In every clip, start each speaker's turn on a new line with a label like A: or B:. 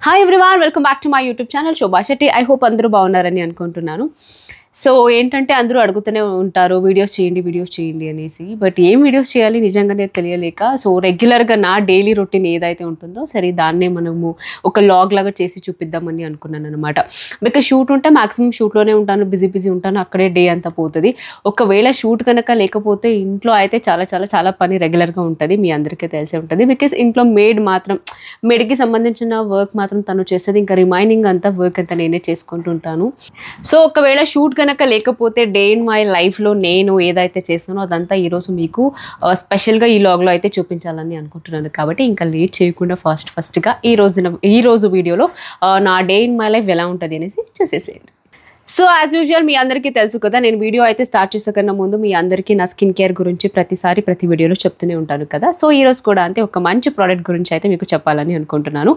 A: Hi everyone, welcome back to my YouTube channel Shobha Shetty. I hope అందరూ బాగున్నారని అనుకుంటున్నాను. So ఏంటంటే అందరూ అడుగుతూనే ఉంటారు వీడియోస్ చేయండి అనేసి. బట్ ఏం వీడియోస్ చేయాలి నిజంగానే తెలియలేక సో రెగ్యులర్గా నా డైలీ రొటీన్ ఏదైతే ఉంటుందో సరే దాన్నే మనము ఒక లాగ్ లాగా చేసి చూపిద్దామని అనుకున్నాను అనమాట. బికాజ్ షూట్ ఉంటే మాక్సిమం షూట్లోనే ఉంటాను, బిజీ ఉంటాను, అక్కడే డే అంతా పోతుంది. ఒకవేళ షూట్ కనుక లేకపోతే ఇంట్లో అయితే చాలా పని రెగ్యులర్గా ఉంటుంది, మీ అందరికీ తెలిసే ఉంటుంది. బికాజ్ ఇంట్లో మేడ్కి సంబంధించిన వర్క్ మాత్రం తను చేస్తుంది, ఇంకా రిమైనింగ్ అంతా వర్క్ అంతా నేనే చేసుకుంటూ ఉంటాను. సో ఒకవేళ షూట్ కనుక లేకపోతే డే ఇన్ మై లైఫ్లో నేను ఏదైతే చేస్తానో అదంతా ఈరోజు మీకు స్పెషల్గా ఈ లాగ్లో అయితే చూపించాలని అనుకుంటున్నాను. కాబట్టి ఇంకా లేట్ చేయకుండా ఫస్ట్గా ఈ రోజు వీడియోలో నా డే ఇన్ మై లైఫ్ ఎలా ఉంటుంది అనేసి చూసేసేయండి. సో యాజ్ యూజువల్ మీ అందరికీ తెలుసు కదా, నేను వీడియో అయితే స్టార్ట్ చేసేకన్నా ముందు మీ అందరికీ నా స్కిన్ కేర్ గురించి ప్రతి వీడియోలో చెప్తూనే ఉంటాను కదా. సో ఈరోజు కూడా అంతే ఒక మంచి ప్రోడక్ట్ గురించి అయితే మీకు చెప్పాలని అనుకుంటున్నాను.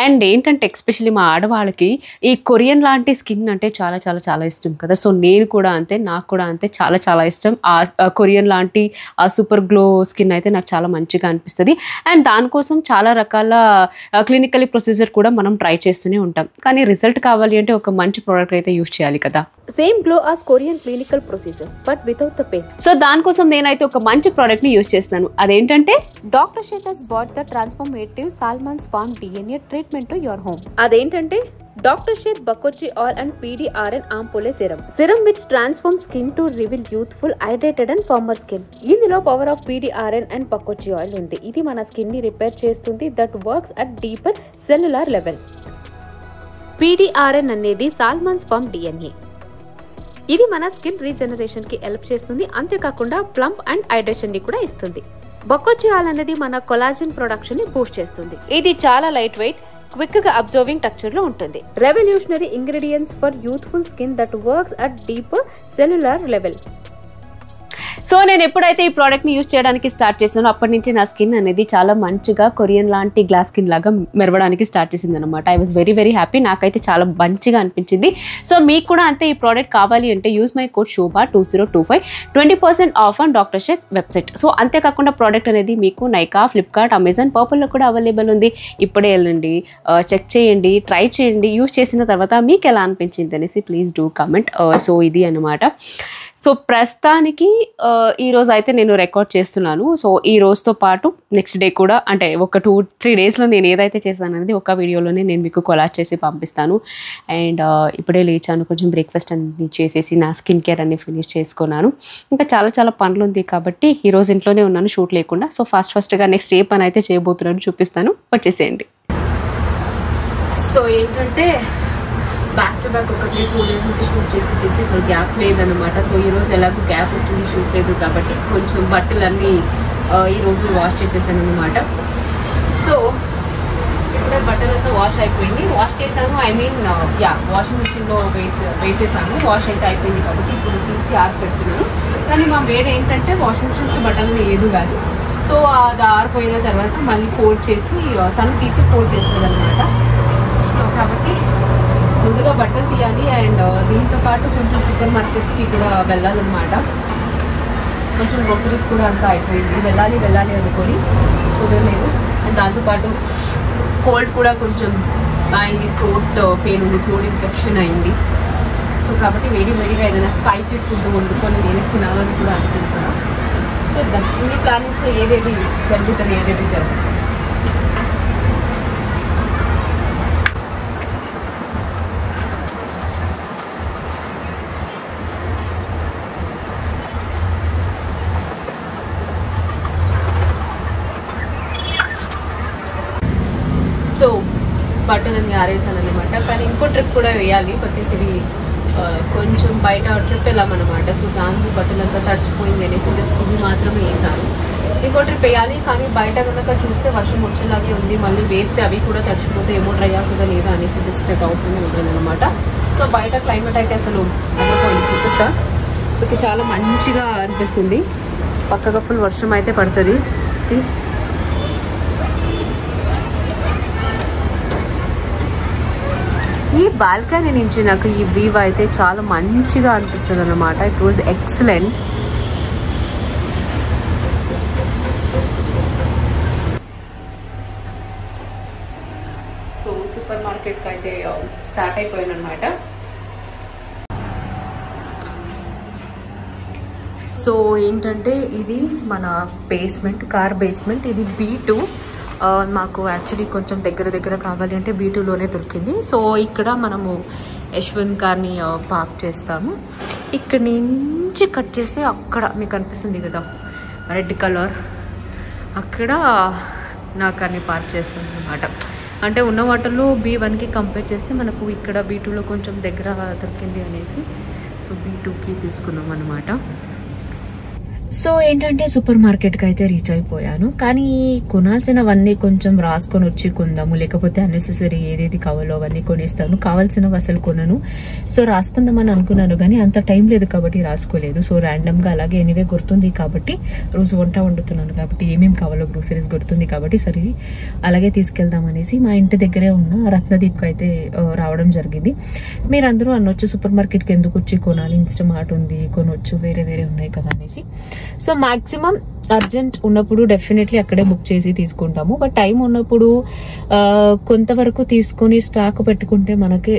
A: అండ్ ఏంటంటే ఎస్పెషల్లీ మా ఆడవాళ్ళకి ఈ కొరియన్ లాంటి స్కిన్ అంటే చాలా ఇష్టం కదా. సో నేను కూడా అంతే, నాకు కూడా అంతే చాలా ఇష్టం ఆ కొరియన్ లాంటి ఆ సూపర్ గ్లో స్కిన్ అయితే నాకు చాలా మంచిగా అనిపిస్తుంది. అండ్ దానికోసం చాలా రకాల క్లినికల్ ప్రొసీజర్ కూడా మనం ట్రై చేస్తూనే ఉంటాం. కానీ రిజల్ట్ కావాలి అంటే ఒక మంచి ప్రోడక్ట్ అయితే యూజ్ చేయాలి కదా.
B: Same glow as Korean clinical procedure but without the pain.
A: So దానికోసం నేనైతే ఒక మంచి ప్రోడక్ట్ ని యూజ్ చేస్తాను. అదేంటంటే
B: Dr. Sheth has brought the transformative Salmon Sperm DNA treatment to your home. అదేంటంటే Dr. Sheth Bakochi Oil and PDRN Ampoule Serum which transforms skin to reveal youthful, hydrated and firmer skin. ఇందులో power of PDRN and Bakochi Oil ఉంది. ఇది మన skin ని repair చేస్తుంది, that works at deeper cellular level. PDRN అనేది salmon sperm DNA. ఇది మన skin regeneration కి హెల్ప్ చేస్తుంది, అంతేకాకుండా ప్లంప్ అండ్ హైడ్రేషన్ ని కూడా ఇస్తుంది. బకోచి ఆయిల్ అనేది మన కొలాజిన్ ప్రొడక్షన్ ని బూస్ట్ చేస్తుంది. ఇది చాలా లైట్ వెయిట్, క్విక్ గా అబ్జర్వింగ్ టెక్స్చర్ లో ఉంటుంది. Revolutionary ingredients for youthful skin that works at deep cellular level.
A: So నేను ఎప్పుడైతే ఈ ప్రోడక్ట్ని యూజ్ చేయడానికి స్టార్ట్ చేసానో అప్పటి నుంచి నా స్కిన్ అనేది చాలా మంచిగా కొరియన్ లాంటి గ్లాస్ స్కిన్ లాగా మెరవడానికి స్టార్ట్ చేసింది అనమాట. ఐ వాజ్ వెరీ హ్యాపీ, నాకైతే చాలా మంచిగా అనిపించింది. సో మీకు కూడా అంతే ఈ ప్రోడక్ట్ కావాలి అంటే use my code Shobha 2025 20% off on doctor Sheth website. So అంతేకాకుండా ప్రోడక్ట్ అనేది మీకు నైకా, ఫ్లిప్కార్ట్, అమెజాన్, పర్పుల్లో కూడా అవైలబుల్ ఉంది. ఇప్పుడే వెళ్ళండి, చెక్ చేయండి, ట్రై చేయండి. యూజ్ చేసిన తర్వాత మీకు ఎలా అనిపించింది అనేసి ప్లీజ్ డూ కమెంట్. సో ఇది అనమాట. సో ప్రస్తుతానికి ఈరోజు అయితే నేను రికార్డ్ చేస్తున్నాను. సో ఈ రోజుతో పాటు నెక్స్ట్ డే కూడా అంటే ఒక 2-3 డేస్లో నేను ఏదైతే చేస్తాను అనేది ఒక వీడియోలోనే నేను మీకు కొలాజ్ చేసి పంపిస్తాను. అండ్ ఇప్పుడే లేచాను, కొంచెం బ్రేక్ఫాస్ట్ అన్ని చేసేసి నా స్కిన్ కేర్ అన్ని ఫినిష్ చేసుకున్నాను. ఇంకా చాలా పనులు ఉంది కాబట్టి ఈరోజు ఇంట్లోనే ఉన్నాను షూట్ లేకుండా. సో ఫస్ట్గా నెక్స్ట్ ఏ పని అయితే చేయబోతున్నాను చూపిస్తాను, వచ్చేసేయండి. సో ఏంటంటే బ్యాక్ టు బ్యాక్ ఒక 3-4 డేస్ నుంచి షూట్ చేసి అసలు గ్యాప్ లేదనమాట. సో ఈరోజు ఎలాగో గ్యాప్ వచ్చింది, షూట్ లేదు కాబట్టి కొంచెం బట్టలన్నీ ఈరోజు వాష్ చేసేసాను అనమాట. సో ఇప్పుడే బట్టలంతా వాష్ అయిపోయింది, వాష్ చేశాను. వాషింగ్ మిషన్లో వేసేసాను. వాష్ అయితే అయిపోయింది కాబట్టి ఇప్పుడు తీసి ఆరిపెడుతున్నాను. కానీ మా వేరే ఏంటంటే వాషింగ్ మిషన్కి బట్టలు లేదు కానీ సో అది ఆరిపోయిన తర్వాత మళ్ళీ ఫోల్డ్ చేసి తను తీసి ఫోల్డ్ చేస్తుంది అనమాట. సో కాబట్టి ముందుగా బట్టలు తీయాలి. అండ్ దీంతో పాటు కొంచెం సూపర్ మార్కెట్స్కి కూడా వెళ్ళాలన్నమాట. కొంచెం గ్రోసరీస్ కూడా అంతా అయిపోయింది, వెళ్ళాలి అనుకొని కుదరలేదు. అండ్ దాంతోపాటు కోల్డ్ కూడా కొంచెం అయింది, థ్రోట్ పెయిన్ ఉంది, థ్రోట్ ఇన్ఫెక్షన్ అయింది. సో కాబట్టి వేడిగా ఏదైనా స్పైసీ ఫుడ్ వండుకొని నేను తినాలని కూడా అనుకుంటున్నాను. చూద్దాం ఇన్ని ప్లానింగ్స్లో ఏదేది జరుగుతుంది, ఏదేది జరుగుతుంది. సో బట్టలన్నీ ఆరేసాను అనమాట. కానీ ఇంకో ట్రిప్ కూడా వేయాలి, బట్టేసి ఇది కొంచెం బయట ట్రిప్ వెళ్ళామన్నమాట. సో దానికి బట్టలంతా తడిచిపోయింది అనేసి జస్ట్ ఇవి మాత్రమే వేసాను. ఇంకో ట్రిప్ వేయాలి కానీ బయట కనుక చూస్తే వర్షం వచ్చేలాగే ఉంది, మళ్ళీ వేస్తే అవి కూడా తడిచిపోతే ఏమో డ్రై అవుతుందా లేదా అనేసి జస్ట్ డౌట్లోనే ఉంటాను అనమాట. సో బయట క్లైమేట్ అయితే అసలు అవ్వకపోయింది, చూపిస్తా. ఓకే, చాలా మంచిగా అనిపిస్తుంది. పక్కగా ఫుల్ వర్షం అయితే పడుతుంది. ఈ బాల్కనీ నుంచి నాకు ఈ వ్యూ అయితే చాలా మంచిగా అనిపిస్తుంది అనమాట. It was excellent. So super మార్కెట్కి అయితే స్టార్ట్ అయిపోయాను అనమాట. సో ఏంటంటే ఇది మన బేస్మెంట్, కార్ బేస్మెంట్. ఇది B2. మాకు యాక్చువల్లీ కొంచెం దగ్గర కావాలి అంటే B2లోనే దొరికింది. సో ఇక్కడ మనము యశ్వంత్ కార్ని పార్క్ చేస్తాము. ఇక్కడ నుంచి కట్ చేస్తే అక్కడ మీకు అనిపిస్తుంది కదా రెడ్ కలర్, అక్కడ నా కార్ని పార్క్ చేస్తుంది అనమాట. అంటే ఉన్న వాటిల్లో B1కి కంపేర్ చేస్తే మనకు ఇక్కడ B2లో కొంచెం దగ్గర దొరికింది అనేసి సో B2కి తీసుకున్నాం అనమాట. సో ఏంటంటే సూపర్ మార్కెట్కి అయితే రీచ్ అయిపోయాను. కానీ కొనాల్సినవన్నీ కొంచెం రాసుకొని వచ్చి కొందాము, లేకపోతే అన్నెసెసరీ ఏదేది కావాలో అవన్నీ కొనేస్తాను. కావాల్సినవి అసలు కొనను. సో రాసుకుందామని అనుకున్నాను కానీ అంత టైం లేదు కాబట్టి రాసుకోలేదు. సో ర్యాండమ్గా అలాగే ఎనీవే గుర్తుంది కాబట్టి రోజు వంట వండుతున్నాను కాబట్టి ఏమేమి కావాలో గ్రోసరీస్ గుర్తుంది కాబట్టి సరే అలాగే తీసుకెళ్దాం అనేసి మా ఇంటి దగ్గరే ఉన్న రత్నదీప్కి అయితే రావడం జరిగింది. మీరందరూ అనొచ్చు సూపర్ మార్కెట్కి ఎందుకు వచ్చి కొనాలి, ఇన్స్టామార్ట్ ఉంది కొనొచ్చు, వేరే ఉన్నాయి కదా అనేసి. సో మాక్సిమం అర్జెంట్ ఉన్నప్పుడు డెఫినెట్లీ అక్కడే బుక్ చేసి తీసుకుంటాము. బట్ టైం ఉన్నప్పుడు కొంతవరకు తీసుకొని స్టాక్ పెట్టుకుంటే మనకి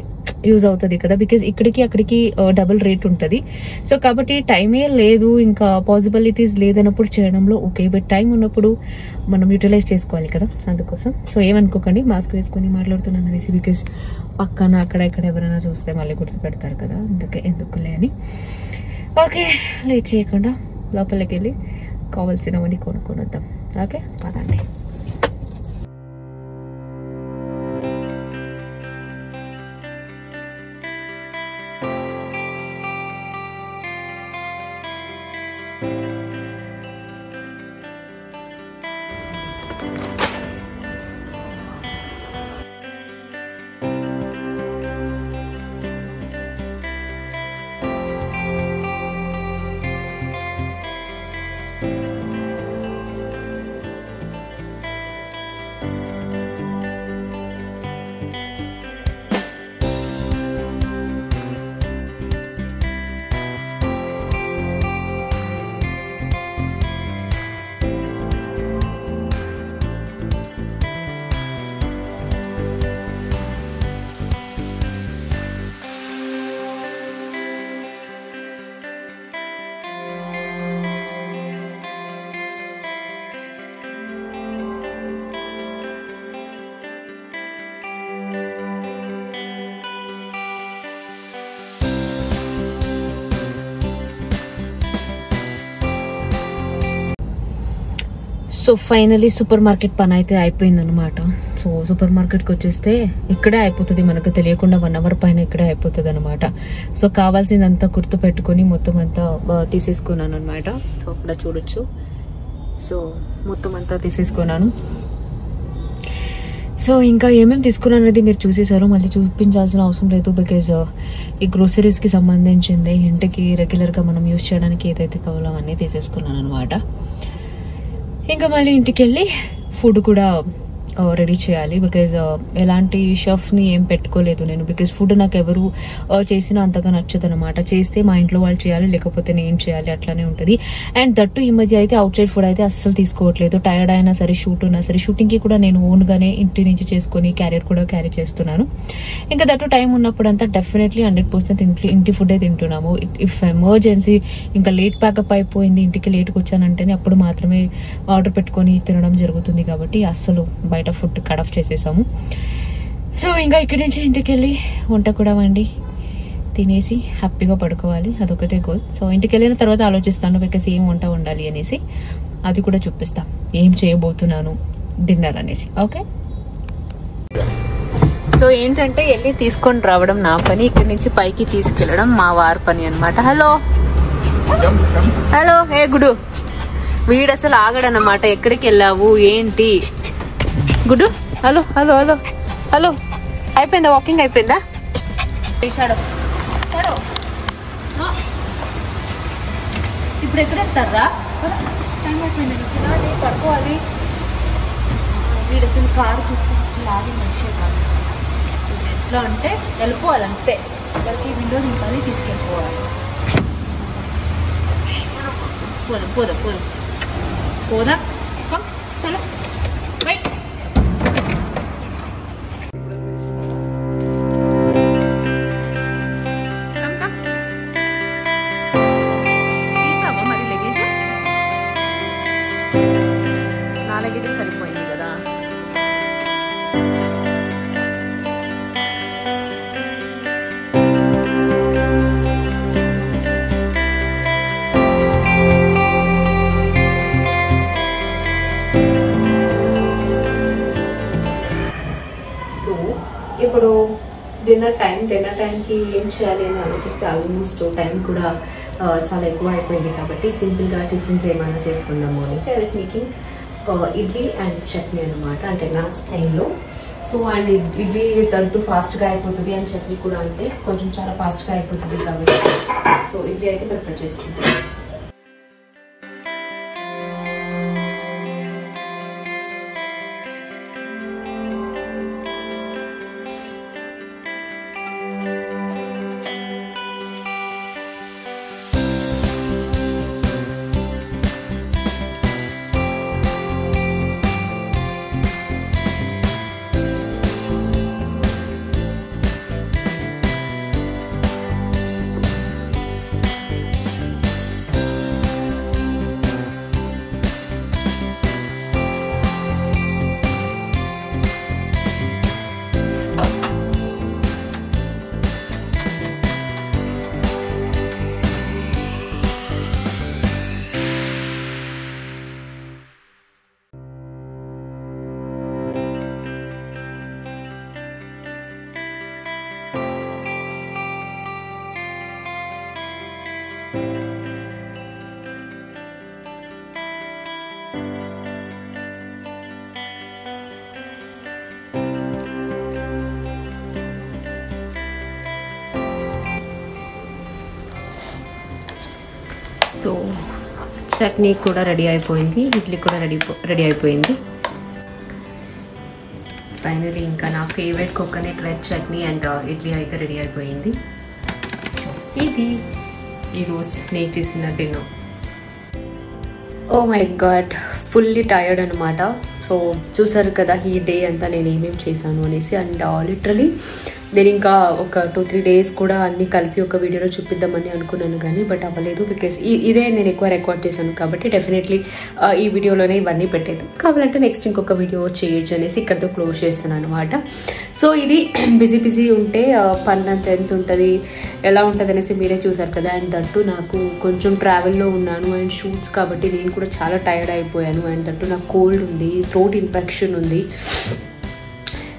A: యూజ్ అవుతుంది కదా, బికాజ్ ఇక్కడికి అక్కడికి డబుల్ రేట్ ఉంటుంది. సో కాబట్టి టైమే లేదు, ఇంకా పాసిబిలిటీస్ లేదన్నప్పుడు చేయడంలో ఓకే, బట్ టైం ఉన్నప్పుడు మనం యూటిలైజ్ చేసుకోవాలి కదా, అందుకోసం. సో ఏమనుకోకండి మాస్క్ వేసుకొని మాట్లాడుతున్నాను అనేసి, బికాజ్ పక్కన అక్కడ ఇక్కడ ఎవరైనా చూస్తే మళ్ళీ గుర్తు పెడతారు కదా, అందుకే ఎందుకులే అని. ఓకే లేట్ చేయకుండా లోపలికి వెళ్ళి కావాల్సినవన్నీ కొనుక్కొని వద్దాం. ఓకే పదండి. సో ఫైనలీ సూపర్ మార్కెట్ పని అయితే అయిపోయింది అనమాట. సో సూపర్ మార్కెట్కి వచ్చేస్తే ఇక్కడే అయిపోతుంది, మనకు తెలియకుండా 1 hour పైన ఇక్కడే అయిపోతుంది అనమాట. సో కావాల్సిందంతా గుర్తు పెట్టుకుని మొత్తం అంతా తీసేసుకున్నాను అనమాట. సో అక్కడ చూడొచ్చు, సో మొత్తం అంతా తీసేసుకున్నాను. సో ఇంకా ఏమేమి తీసుకున్నాను అనేది మీరు చూసేసారు, మళ్ళీ చూపించాల్సిన అవసరం లేదు. బికాజ్ ఈ గ్రోసరీస్కి సంబంధించింది ఇంటికి రెగ్యులర్గా మనం యూజ్ చేయడానికి ఏదైతే కావాలో అవన్నీ తీసేసుకున్నాను అనమాట. ఇంకా మళ్ళీ ఇంటికి వెళ్ళి ఫుడ్ కూడా రెడీ చేయాలి. బికాజ్ ఎలాంటి షెఫ్ని ఏం పెట్టుకోలేదు నేను, బికాజ్ ఫుడ్ నాకు ఎవరు చేసినా అంతగా నచ్చదు అనమాట. చేస్తే మా ఇంట్లో వాళ్ళు చేయాలి, లేకపోతే నేను చేయాలి, అట్లానే ఉంటుంది. అండ్ దట్టు ఈ మధ్య అయితే అవుట్ సైడ్ ఫుడ్ అయితే అస్సలు తీసుకోవట్లేదు. టైర్డ్ అయినా సరే, షూట్ ఉన్నా సరే, షూటింగ్కి కూడా నేను ఓన్గానే ఇంటి నుంచి చేసుకొని క్యారియర్ కూడా క్యారీ చేస్తున్నాను. ఇంకా దట్టు టైం ఉన్నప్పుడు అంతా డెఫినెట్లీ 100% ఇంటి ఫుడ్ తింటున్నాము. ఇఫ్ ఎమర్జెన్సీ ఇంకా లేట్ ప్యాకప్ అయిపోయింది, ఇంటికి లేట్కి వచ్చానంటేనే అప్పుడు మాత్రమే ఆర్డర్ పెట్టుకొని తినడం జరుగుతుంది. కాబట్టి అస్సలు బయట ఫుడ్ కట్ ఆఫ్ చేసేసాము. సో ఇంకా ఇక్కడి నుంచి ఇంటికి వెళ్ళి వంట కూడా వండి తినేసి హ్యాపీగా పడుకోవాలి, అదొకటే గోల్. సో ఇంటికి వెళ్ళిన తర్వాత ఆలోచిస్తాను బికాస్ ఏం వంట వండాలి అనేసి, అది కూడా చూపిస్తాం ఏం చేయబోతున్నాను డిన్నర్ అనేసి. ఓకే సో ఏంటంటే వెళ్ళి తీసుకొని రావడం నా పని, ఇక్కడి నుంచి పైకి తీసుకెళ్ళడం మా వారి పని అనమాట. హలో హలో ఏ గుడు, వీడు అసలు ఆగడనమాట. ఎక్కడికి వెళ్ళావు ఏంటి గుడ్డు? హలో హలో హలో హలో, అయిపోయిందా వాకింగ్ అయిపోయిందా? ఇప్పుడు ఎక్కడ వెళ్తారా? టైం అయిపోయింది, పడుకోవాలి. వీడు అసలు కారు చూస్తే అసలు ఆగి మనిషే కాదు. ఎట్లా అంటే వెళ్ళిపోవాలి అంతే, వాళ్ళకి విండో నింపాలి, తీసుకెళ్ళిపోవాలి. పోదాం పోదాం పోదాం పోదాం, చలో రైట్. ఇప్పుడు డిన్నర్ టైంకి ఏం చేయాలి అని ఆలోచిస్తే ఆల్మోస్ట్ టైం కూడా చాలా ఎక్కువ అయిపోయింది కాబట్టి సింపుల్గా టిఫిన్స్ ఏమైనా చేసుకుందాము అనేసి I was making idli and chutney అనమాట, అంటే లాస్ట్ టైంలో. సో అండ్ ఇడ్లీ తట్టు ఫాస్ట్గా అయిపోతుంది అండ్ చట్నీ కూడా అంతే, కొంచెం చాలా ఫాస్ట్గా అయిపోతుంది కాబట్టి సో ఇడ్లీ అయితే ప్రిపేర్ చేస్తుంది. సో చట్నీ కూడా రెడీ అయిపోయింది, ఇడ్లీ కూడా రెడీ అయిపోయింది. ఫైనలీ ఇంకా నా favourite coconut red chutney and idli అయితే రెడీ అయిపోయింది. సో ఇది ఈరోజు నేను చేసిన dinner. Oh my god, fully tired అనమాట. సో చూసారు కదా ఈ డే అంతా నేను ఏమేమి చేశాను అనేసి. అండ్ లిటరలీ నేను ఇంకా ఒక 2-3 డేస్ కూడా అన్నీ కలిపి ఒక వీడియోలో చూపిద్దామని అనుకున్నాను కానీ బట్ అవ్వలేదు, బికాస్ ఇదే నేను ఎక్కువ రికార్డ్ చేశాను కాబట్టి డెఫినెట్లీ ఈ వీడియోలోనే ఇవన్నీ పెట్టేది. కావాలంటే నెక్స్ట్ ఇంకొక వీడియో చేయొచ్చు అనేసి ఇక్కడితో క్లోజ్ చేస్తున్నాను అనమాట. సో ఇది బిజీ ఉంటే పని అంత ఎంత ఉంటుంది, ఎలా ఉంటుంది అనేసి మీరే చూసారు కదా. అండ్ దట్టు నాకు కొంచెం ట్రావెల్లో ఉన్నాను అండ్ షూట్స్ కాబట్టి నేను కూడా చాలా టైర్డ్ అయిపోయాను. అండ్ దట్టు నాకు కోల్డ్ ఉంది, థ్రోట్ ఇన్ఫెక్షన్ ఉంది.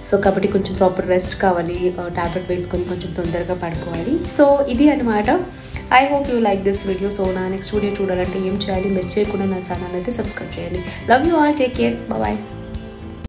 A: సో కాబట్టి కొంచెం ప్రాపర్ రెస్ట్ కావాలి, టాబ్లెట్ వేసుకొని కొంచెం తొందరగా పడుకోవాలి. సో ఇది అనమాట. I hope you like this video. So నా నెక్స్ట్ వీడియో చూడాలంటే ఏం చేయాలి, మిస్ చేయకుండా నా ఛానల్ అయితే సబ్స్క్రైబ్ చేయాలి. Love you all, take care, bye.